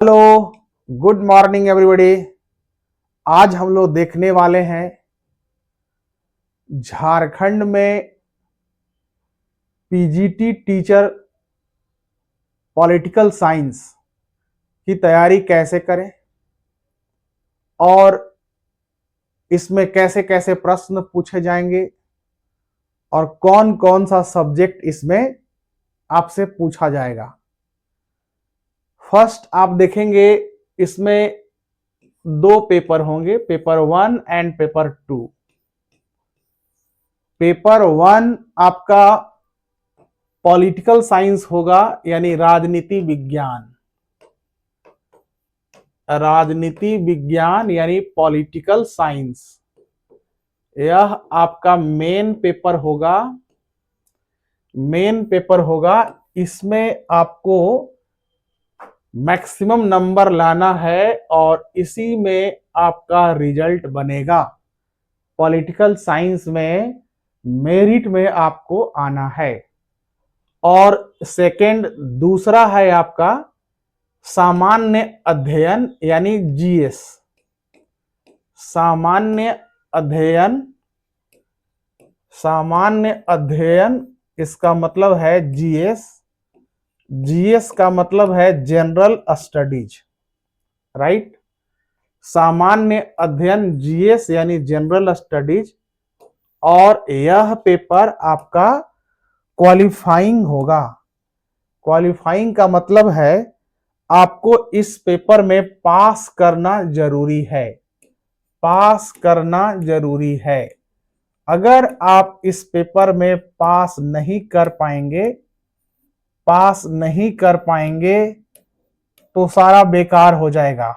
Hello, good morning everybody. आज हम लोग देखने वाले हैं झारखंड में पीजीटी टीचर पॉलिटिकल साइंस की तैयारी कैसे करें और इसमें कैसे कैसे प्रश्न पूछे जाएंगे और कौन कौन सा सब्जेक्ट इसमें आपसे पूछा जाएगा। फर्स्ट आप देखेंगे इसमें दो पेपर होंगे, पेपर 1 एंड पेपर 2। पेपर 1 आपका पॉलिटिकल साइंस होगा, यानी राजनीति विज्ञान। राजनीति विज्ञान यानी पॉलिटिकल साइंस, यह आपका मेन पेपर होगा। इसमें आपको मैक्सिमम नंबर लाना है और इसी में आपका रिजल्ट बनेगा। पॉलिटिकल साइंस में मेरिट में आपको आना है। और सेकंड दूसरा है आपका सामान्य अध्ययन यानी जीएस। सामान्य अध्ययन इसका मतलब है जीएस। जीएस का मतलब है जनरल स्टडीज, राइट। सामान्य अध्ययन जीएस यानी जनरल स्टडीज। और यह पेपर आपका क्वालिफाइंग होगा। क्वालिफाइंग का मतलब है आपको इस पेपर में पास करना जरूरी है। पास करना जरूरी है। अगर आप इस पेपर में पास नहीं कर पाएंगे तो सारा बेकार हो जाएगा।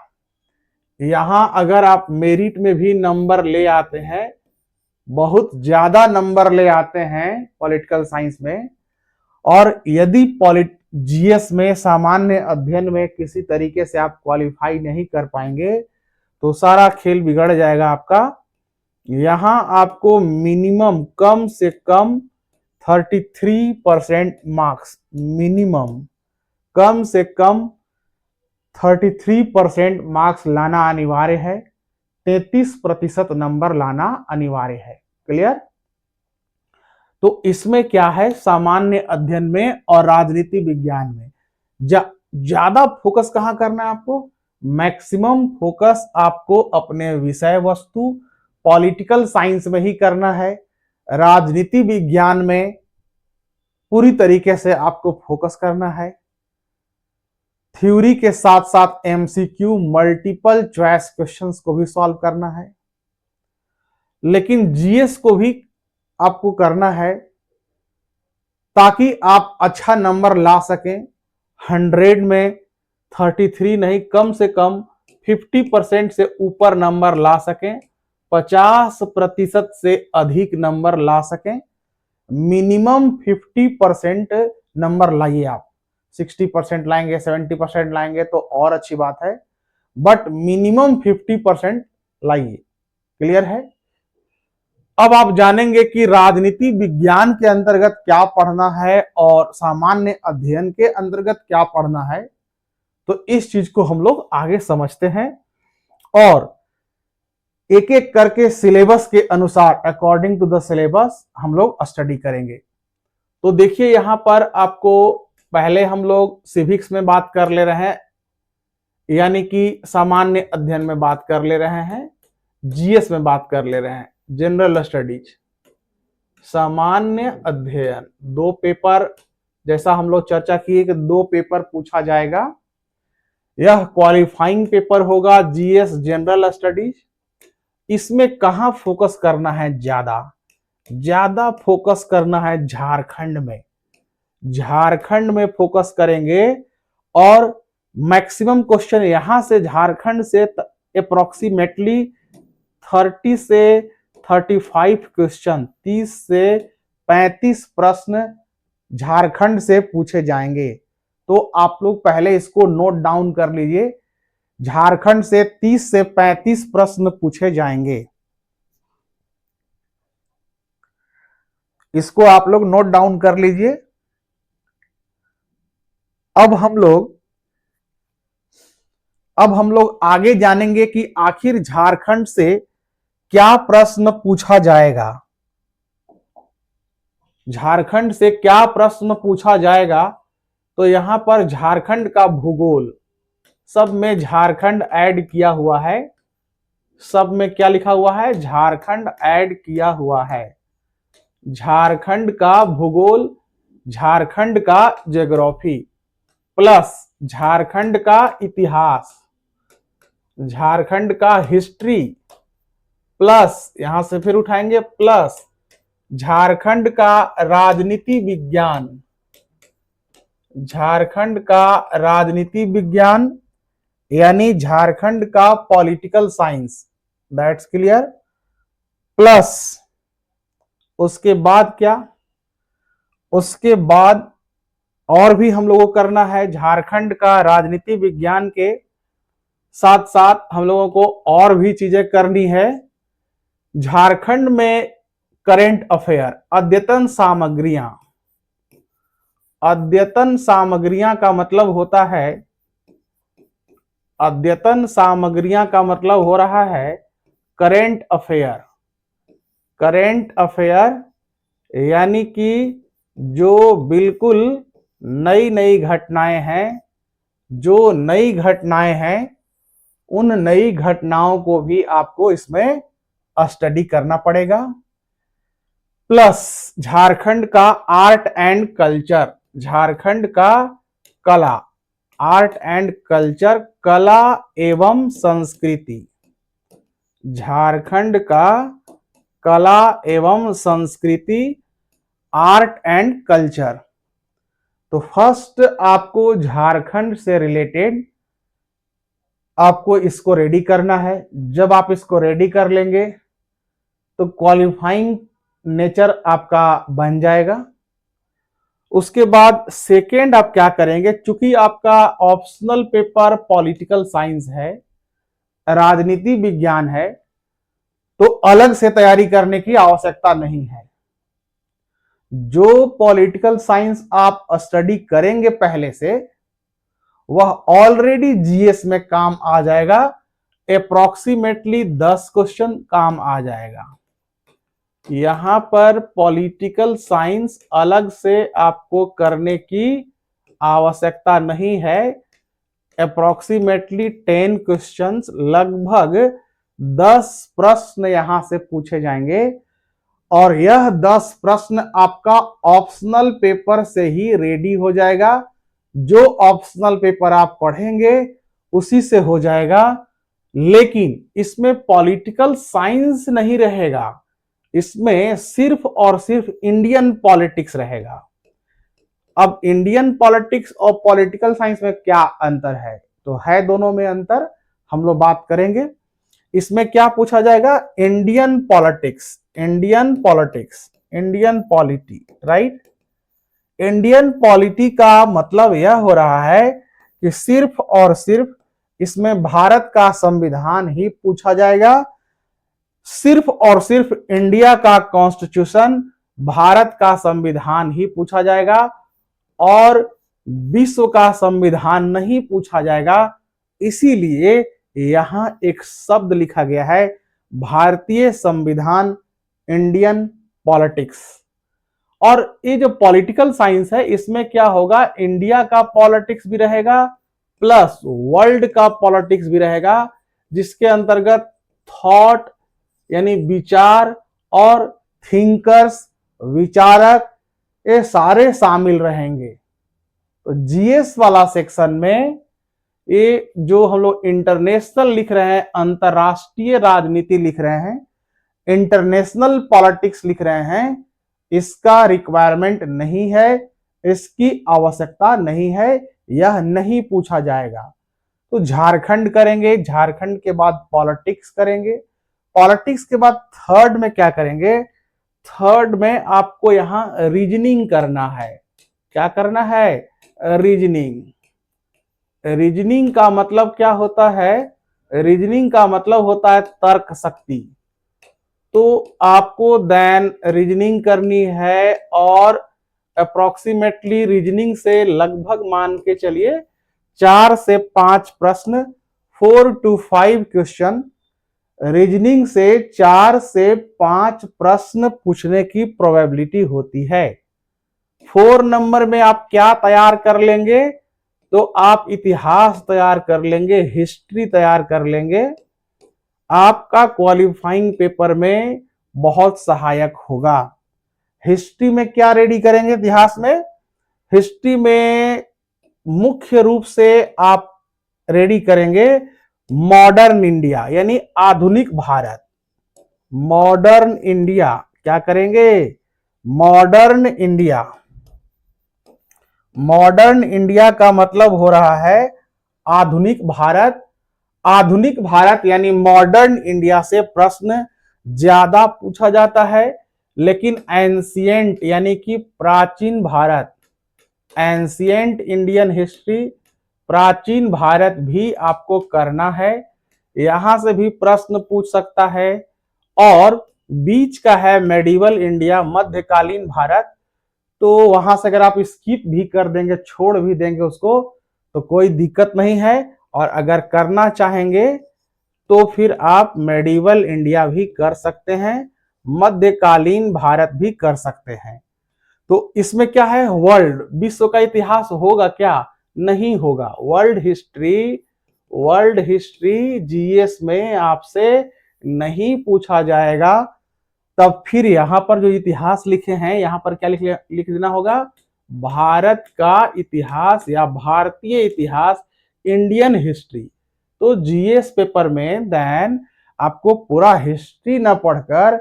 यहां अगर आप मेरिट में भी नंबर ले आते हैं, बहुत ज्यादा नंबर ले आते हैं पॉलिटिकल साइंस में, और यदि जीएस में सामान्य अध्ययन में किसी तरीके से आप क्वालिफाई नहीं कर पाएंगे तो सारा खेल बिगड़ जाएगा आपका। यहां आपको मिनिमम कम से कम 33% मार्क्स, मिनिमम कम से कम 33% मार्क्स लाना अनिवार्य है। 33% नंबर लाना अनिवार्य है। क्लियर? तो इसमें क्या है, सामान्य अध्ययन में और राजनीति विज्ञान में ज्यादा फोकस कहां करना है आपको? मैक्सिमम फोकस आपको अपने विषय वस्तु पॉलिटिकल साइंस में ही करना है। राजनीति विज्ञान में पूरी तरीके से आपको फोकस करना है। थ्योरी के साथ साथ एमसीक्यू मल्टीपल चॉइस क्वेश्चंस को भी सॉल्व करना है। लेकिन जीएस को भी आपको करना है ताकि आप अच्छा नंबर ला सकें। 100 में 33 नहीं, कम से कम 50% से ऊपर नंबर ला सकें, 50% से अधिक नंबर ला सकें। मिनिमम 50% नंबर लाइए आप। 60% लाएंगे, 70% लाएंगे तो और अच्छी बात है, बट मिनिमम 50% लाइए। क्लियर है? अब आप जानेंगे कि राजनीति विज्ञान के अंतर्गत क्या पढ़ना है और सामान्य अध्ययन के अंतर्गत क्या पढ़ना है। तो इस चीज को हम लोग आगे समझते हैं और एक एक करके सिलेबस के अनुसार, अकॉर्डिंग टू द सिलेबस हम लोग स्टडी करेंगे। तो देखिए यहां पर आपको पहले हम लोग सिविक्स में बात कर ले रहे हैं, यानी कि सामान्य अध्ययन में बात कर ले रहे हैं, जीएस में बात कर ले रहे हैं, जनरल स्टडीज। सामान्य अध्ययन दो पेपर, जैसा हम लोग चर्चा किए कि दो पेपर पूछा जाएगा। यह क्वालिफाइंग पेपर होगा जीएस जनरल स्टडीज। इसमें कहां फोकस करना है? ज्यादा फोकस करना है झारखंड में। झारखंड में फोकस करेंगे और मैक्सिमम क्वेश्चन यहां से झारखंड से अप्रोक्सीमेटली 30 से 35 क्वेश्चन, 30 से 35 प्रश्न झारखंड से पूछे जाएंगे। तो आप लोग पहले इसको नोट डाउन कर लीजिए। झारखंड से 30 से 35 प्रश्न पूछे जाएंगे। इसको आप लोग नोट डाउन कर लीजिए। अब हम लोग अब हम लोग आगे जानेंगे कि आखिर झारखंड से क्या प्रश्न पूछा जाएगा। झारखंड से क्या प्रश्न पूछा जाएगा, तो यहां पर झारखंड का भूगोल, सब में झारखंड ऐड किया हुआ है, सब में क्या लिखा हुआ है, झारखंड ऐड किया हुआ है। झारखंड का भूगोल, झारखंड का ज्योग्राफी, प्लस झारखंड का इतिहास, झारखंड का हिस्ट्री, प्लस यहां से फिर उठाएंगे प्लस झारखंड का राजनीति विज्ञान, झारखंड का राजनीति विज्ञान यानी झारखंड का political science, that's clear. Plus उसके बाद क्या, उसके बाद और भी हम लोगों को करना है, झारखंड का राजनीति विज्ञान के साथ साथ हम लोगों को और भी चीजें करनी है। झारखंड में करेंट अफेयर, अद्यतन सामग्रियां, अद्यतन सामग्रियां का मतलब होता है, अद्यतन सामग्रियां का मतलब हो रहा है करेंट अफेयर। करेंट अफेयर यानी कि जो बिल्कुल नई नई घटनाएं हैं, जो नई घटनाएं हैं, उन नई घटनाओं को भी आपको इसमें स्टडी करना पड़ेगा। प्लस झारखंड का आर्ट एंड कल्चर, झारखंड का कला, आर्ट एंड कल्चर, कला एवं संस्कृति, झारखंड का कला एवं संस्कृति, आर्ट एंड कल्चर। तो फर्स्ट आपको झारखंड से रिलेटेड आपको इसको रेडी करना है। जब आप इसको रेडी कर लेंगे तो क्वालिफाइंग नेचर आपका बन जाएगा। उसके बाद सेकेंड आप क्या करेंगे, चूंकि आपका ऑप्शनल पेपर पॉलिटिकल साइंस है, राजनीति विज्ञान है, तो अलग से तैयारी करने की आवश्यकता नहीं है। जो पॉलिटिकल साइंस आप स्टडी करेंगे पहले से, वह ऑलरेडी जीएस में काम आ जाएगा। अप्रोक्सीमेटली 10 क्वेश्चन काम आ जाएगा। यहां पर पॉलिटिकल साइंस अलग से आपको करने की आवश्यकता नहीं है। अप्रोक्सीमेटली 10 क्वेश्चंस, लगभग 10 प्रश्न यहां से पूछे जाएंगे और यह 10 प्रश्न आपका ऑप्शनल पेपर से ही रेडी हो जाएगा। जो ऑप्शनल पेपर आप पढ़ेंगे उसी से हो जाएगा, लेकिन इसमें पॉलिटिकल साइंस नहीं रहेगा, इसमें सिर्फ और सिर्फ इंडियन पॉलिटिक्स रहेगा। अब इंडियन पॉलिटिक्स और पॉलिटिकल साइंस में क्या अंतर है, तो है दोनों में अंतर, हम लोग बात करेंगे। इसमें क्या पूछा जाएगा, Indian politics, Indian politics, Indian polity, right. Indian polity का मतलब यह हो रहा है कि सिर्फ और सिर्फ इसमें भारत का संविधान ही पूछा जाएगा, सिर्फ और सिर्फ इंडिया का कॉन्स्टिट्यूशन, भारत का संविधान ही पूछा जाएगा और विश्व का संविधान नहीं पूछा जाएगा। इसीलिए यहां एक शब्द लिखा गया है, भारतीय संविधान, इंडियन पॉलिटिक्स। और ये जो पॉलिटिकल साइंस है, इसमें क्या होगा, इंडिया का पॉलिटिक्स भी रहेगा प्लस वर्ल्ड का पॉलिटिक्स भी रहेगा, जिसके अंतर्गत थॉट यानी विचार और थिंकर्स, विचारक, ये सारे शामिल रहेंगे। तो जीएस वाला सेक्शन में ये जो हम लोग इंटरनेशनल लिख रहे हैं, अंतरराष्ट्रीय राजनीति लिख रहे हैं, इंटरनेशनल पॉलिटिक्स लिख रहे हैं, इसका रिक्वायरमेंट नहीं है, इसकी आवश्यकता नहीं है, यह नहीं पूछा जाएगा। तो झारखंड करेंगे, झारखंड के बाद पॉलिटिक्स करेंगे, पॉलिटिक्स के बाद थर्ड में क्या करेंगे, थर्ड में आपको यहां रीजनिंग करना है। क्या करना है, रीजनिंग। रीजनिंग का मतलब क्या होता है, रीजनिंग का मतलब होता है तर्क शक्ति। तो आपको देन रीजनिंग करनी है और अप्रोक्सीमेटली रीजनिंग से लगभग मान के चलिए 4 से 5 प्रश्न 4 to 5 क्वेश्चन, रीजनिंग से 4 से 5 प्रश्न पूछने की प्रोबेबिलिटी होती है। 4 नंबर में आप क्या तैयार कर लेंगे? तो आप इतिहास तैयार कर लेंगे, हिस्ट्री तैयार कर लेंगे, आपका क्वालिफाइंग पेपर में बहुत सहायक होगा। हिस्ट्री में क्या रेडी करेंगे? इतिहास में, हिस्ट्री में मुख्य रूप से आप रेडी करेंगे मॉडर्न इंडिया, यानी आधुनिक भारत। मॉडर्न इंडिया क्या करेंगे? Modern India. मॉडर्न इंडिया का मतलब हो रहा है आधुनिक भारत। आधुनिक भारत यानी मॉडर्न इंडिया से प्रश्न ज्यादा पूछा जाता है, लेकिन एंशिएंट यानी कि प्राचीन भारत, एंशिएंट इंडियन हिस्ट्री, प्राचीन भारत भी आपको करना है। यहां से भी प्रश्न पूछ सकता है। और बीच का है मेडिवल इंडिया, मध्यकालीन भारत, तो वहां से अगर आप स्किप भी कर देंगे, छोड़ भी देंगे उसको, तो कोई दिक्कत नहीं है। और अगर करना चाहेंगे तो फिर आप मेडिवल इंडिया भी कर सकते हैं, मध्यकालीन भारत भी कर सकते हैं। तो इसमें क्या है? वर्ल्ड, विश्व का इतिहास होगा क्या? नहीं होगा। वर्ल्ड हिस्ट्री जीएस में आपसे नहीं पूछा जाएगा। तब फिर यहां पर जो इतिहास लिखे हैं, यहां पर क्या लिख देना होगा? भारत का इतिहास या भारतीय इतिहास, इंडियन हिस्ट्री। तो जीएस पेपर में देन आपको पूरा हिस्ट्री ना पढ़कर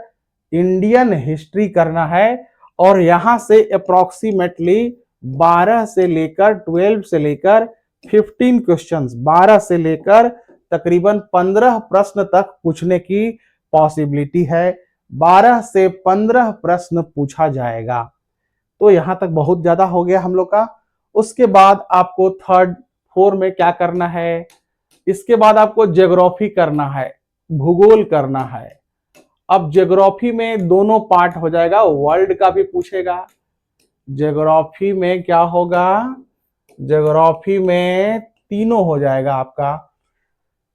इंडियन हिस्ट्री करना है। और यहां से अप्रोक्सीमेटली 12 से लेकर 12 से लेकर 15 क्वेश्चंस, 12 से लेकर तकरीबन 15 प्रश्न तक पूछने की पॉसिबिलिटी है। 12 से 15 प्रश्न पूछा जाएगा। तो यहां तक बहुत ज्यादा हो गया हम लोग का। उसके बाद आपको थर्ड 4 में क्या करना है? इसके बाद आपको ज्योग्राफी करना है, भूगोल करना है। अब ज्योग्राफी में दोनों पार्ट हो जाएगा, वर्ल्ड का भी पूछेगा। ज्योग्राफी में क्या होगा? ज्योग्राफी में तीनों हो जाएगा आपका।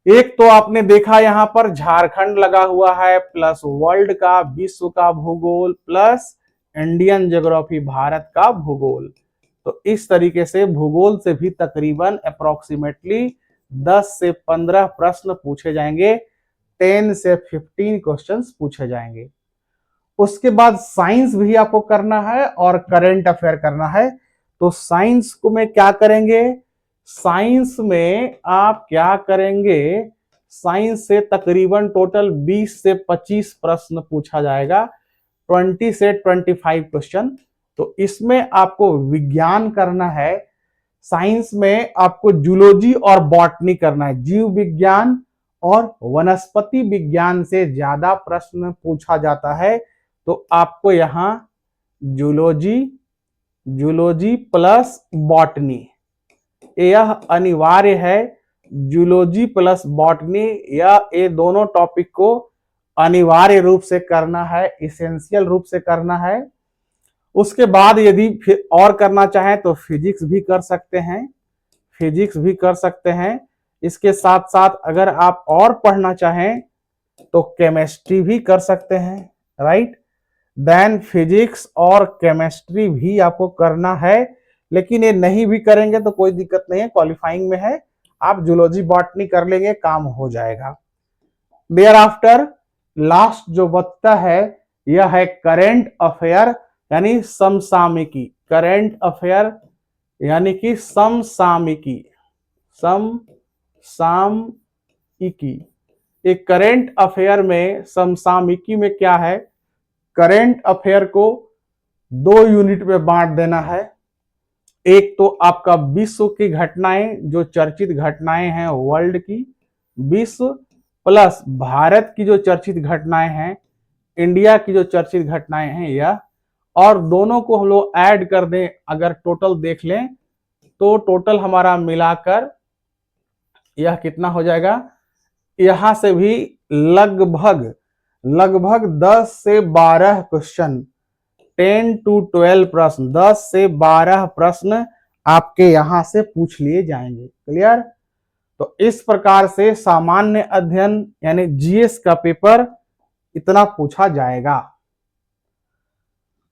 एक तो आपने देखा यहां पर झारखंड लगा हुआ है, प्लस वर्ल्ड का, विश्व का भूगोल, प्लस इंडियन ज्योग्राफी, भारत का भूगोल। तो इस तरीके से भूगोल से भी तकरीबन अप्रोक्सीमेटली 10 से 15 प्रश्न पूछे जाएंगे, 10 से 15 क्वेश्चंस पूछे जाएंगे। उसके बाद साइंस भी आपको करना है और करंट अफेयर करना है। तो साइंस को में क्या करेंगे? साइंस में आप क्या करेंगे? साइंस से तकरीबन टोटल 20 से 25 प्रश्न पूछा जाएगा, 20 से 25 क्वेश्चन। तो इसमें आपको विज्ञान करना है। साइंस में आपको जूलॉजी और बॉटनी करना है, जीव विज्ञान और वनस्पति विज्ञान से ज्यादा प्रश्न पूछा जाता है। तो आपको यहां जूलॉजी प्लस बॉटनी, यह अनिवार्य है। जूलॉजी प्लस बॉटनी, ये दोनों टॉपिक को अनिवार्य रूप से करना है, इसेंशियल रूप से करना है। उसके बाद यदि फिर और करना चाहें तो फिजिक्स भी कर सकते हैं, फिजिक्स भी कर सकते हैं। इसके साथ साथ अगर आप और पढ़ना चाहें तो केमिस्ट्री भी कर सकते हैं, राइट। देन फिजिक्स और केमिस्ट्री भी आपको करना है, लेकिन ये नहीं भी करेंगे तो कोई दिक्कत नहीं है, क्वालिफाइंग में है। आप जूलॉजी बॉटनी कर लेंगे, काम हो जाएगा। देयर आफ्टर लास्ट जो बचता है यह है करेंट अफेयर यानी समसामयिकी। करेंट अफेयर यानी कि समसामयिकी, एक करेंट अफेयर में, समसामयिकी में क्या है? करेंट अफेयर को 2 यूनिट में बांट देना है। एक तो आपका विश्व की घटनाएं, जो चर्चित घटनाएं हैं वर्ल्ड की, विश्व, प्लस भारत की जो चर्चित घटनाएं हैं, इंडिया की जो चर्चित घटनाएं हैं यह, और दोनों को हम लोग ऐड कर दें, अगर टोटल देख लें तो टोटल हमारा मिलाकर यह कितना हो जाएगा? यहां से भी लगभग 10 से 12 क्वेश्चन, 10 to 12 प्रश्न, 10 से 12 प्रश्न आपके यहां से पूछ लिए जाएंगे। क्लियर? तो इस प्रकार से सामान्य अध्ययन यानी जीएस का पेपर इतना पूछा जाएगा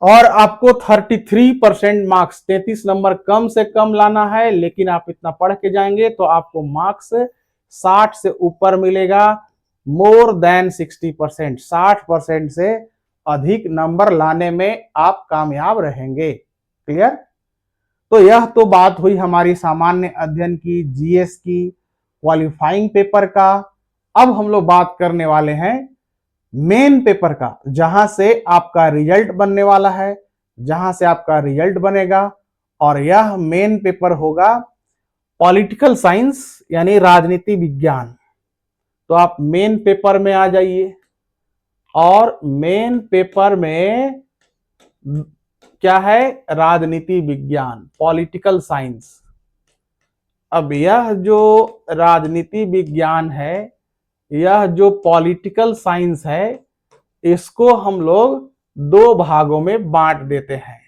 और आपको 33% मार्क्स 33 नंबर कम से कम लाना है, लेकिन आप इतना पढ़ के जाएंगे तो आपको मार्क्स 60 से ऊपर मिलेगा, मोर देन 60%, 60% से अधिक नंबर लाने में आप कामयाब रहेंगे। क्लियर? तो यह तो बात हुई हमारी सामान्य अध्ययन की, जीएस की, क्वालिफाइंग पेपर का। अब हम लोग बात करने वाले हैं मेन पेपर का, जहां से आपका रिजल्ट बनने वाला है, जहां से आपका रिजल्ट बनेगा, और यह मेन पेपर होगा पॉलिटिकल साइंस यानी राजनीति विज्ञान। तो आप मेन पेपर में आ जाइए और मेन पेपर में क्या है? राजनीति विज्ञान, पॉलिटिकल साइंस। अब यह जो राजनीति विज्ञान है, यह जो पॉलिटिकल साइंस है, इसको हम लोग दो भागों में बांट देते हैं।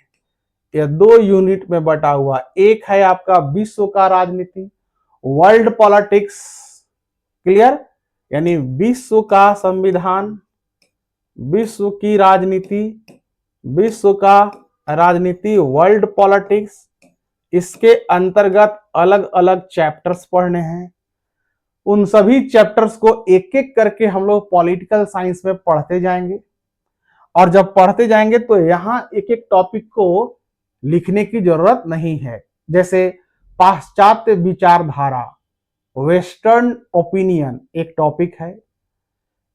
यह दो यूनिट में बटा हुआ, एक है आपका विश्व का राजनीति, वर्ल्ड पॉलिटिक्स। क्लियर? यानी विश्व का संविधान, विश्व की राजनीति, विश्व का राजनीति, वर्ल्ड पॉलिटिक्स। इसके अंतर्गत अलग अलग चैप्टर्स पढ़ने हैं। उन सभी चैप्टर्स को एक एक करके हम लोग पॉलिटिकल साइंस में पढ़ते जाएंगे, और जब पढ़ते जाएंगे तो यहां एक एक टॉपिक को लिखने की जरूरत नहीं है। जैसे पाश्चात्य विचारधारा, वेस्टर्न ओपिनियन एक टॉपिक है,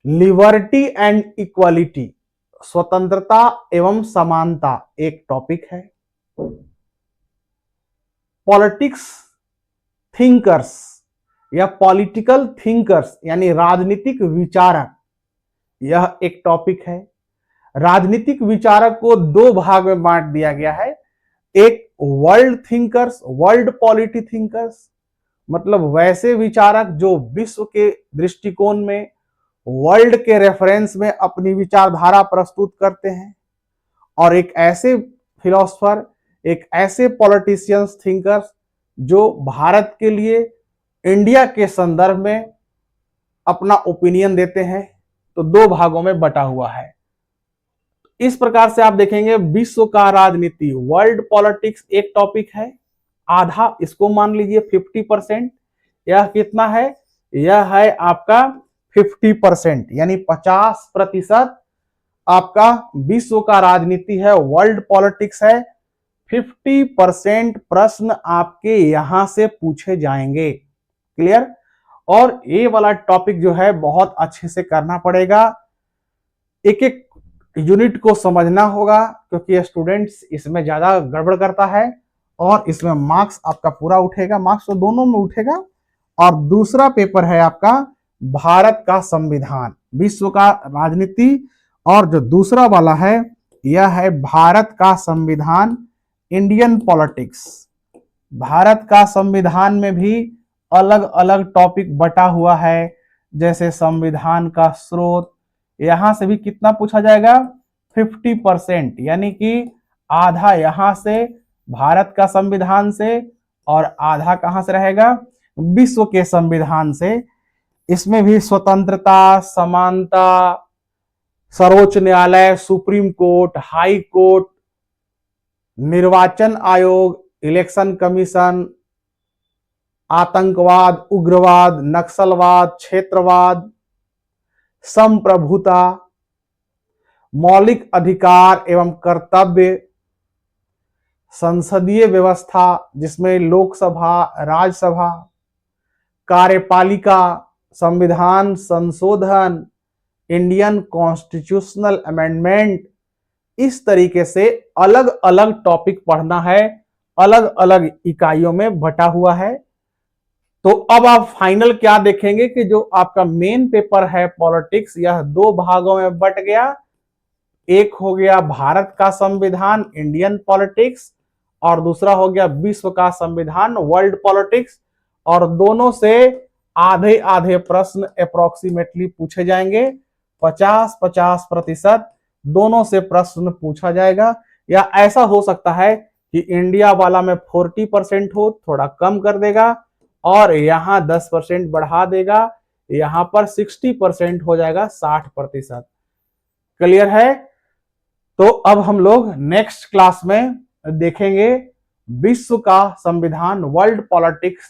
लिबर्टी एंड इक्वालिटी, स्वतंत्रता एवं समानता एक टॉपिक है, पॉलिटिक्स थिंकर्स या पॉलिटिकल थिंकर्स यानी राजनीतिक विचारक, यह एक टॉपिक है। राजनीतिक विचारक को दो भाग में बांट दिया गया है, एक world thinkers, world polity thinkers, मतलब वैसे विचारक जो विश्व के दृष्टिकोण में, वर्ल्ड के रेफरेंस में अपनी विचारधारा प्रस्तुत करते हैं, और एक ऐसे फिलोसफर, एक ऐसे पॉलिटिशियंस थिंकर्स जो भारत के लिए, इंडिया के संदर्भ में अपना ओपिनियन देते हैं। तो दो भागों में बटा हुआ है। इस प्रकार से आप देखेंगे विश्व का राजनीति, वर्ल्ड पॉलिटिक्स एक टॉपिक है, आधा इसको मान लीजिए 50%। यह कितना है? यह है आपका 50%, यानी 50% आपका विश्व का राजनीति है, वर्ल्ड पॉलिटिक्स है। 50% प्रश्न आपके यहां से पूछे जाएंगे। क्लियर? और ये वाला टॉपिक जो है बहुत अच्छे से करना पड़ेगा, एक एक यूनिट को समझना होगा, क्योंकि स्टूडेंट्स इसमें ज्यादा गड़बड़ करता है और इसमें मार्क्स आपका पूरा उठेगा, मार्क्स तो दोनों में उठेगा। और दूसरा पेपर है आपका भारत का संविधान, विश्व का राजनीति, और जो दूसरा वाला है यह है भारत का संविधान, इंडियन पॉलिटिक्स। भारत का संविधान में भी अलग अलग टॉपिक बटा हुआ है, जैसे संविधान का स्रोत, यहां से भी कितना पूछा जाएगा? 50%, यानी कि आधा यहां से भारत का संविधान से और आधा कहां से रहेगा? विश्व के संविधान से। इसमें भी स्वतंत्रता, समानता, सर्वोच्च न्यायालय, सुप्रीम कोर्ट, हाई कोर्ट, निर्वाचन आयोग, इलेक्शन कमीशन, आतंकवाद, उग्रवाद, नक्सलवाद, क्षेत्रवाद, संप्रभुता, मौलिक अधिकार एवं कर्तव्य, संसदीय व्यवस्था जिसमें लोकसभा, राज्यसभा, कार्यपालिका, संविधान संशोधन, इंडियन कॉन्स्टिट्यूशनल अमेंडमेंट, इस तरीके से अलग अलग टॉपिक पढ़ना है, अलग अलग इकाइयों में बटा हुआ है। तो अब आप फाइनल क्या देखेंगे कि जो आपका मेन पेपर है पॉलिटिक्स, यह दो भागों में बट गया, एक हो गया भारत का संविधान, इंडियन पॉलिटिक्स, और दूसरा हो गया विश्व का संविधान, वर्ल्ड पॉलिटिक्स। और दोनों से आधे आधे प्रश्न अप्रोक्सीमेटली पूछे जाएंगे, 50-50% दोनों से प्रश्न पूछा जाएगा। या ऐसा हो सकता है कि इंडिया वाला में 40% हो, थोड़ा कम कर देगा, और यहां 10% बढ़ा देगा, यहां पर 60% हो जाएगा, 60%। क्लियर है? तो अब हम लोग नेक्स्ट क्लास में देखेंगे विश्व का संविधान, वर्ल्ड पॉलिटिक्स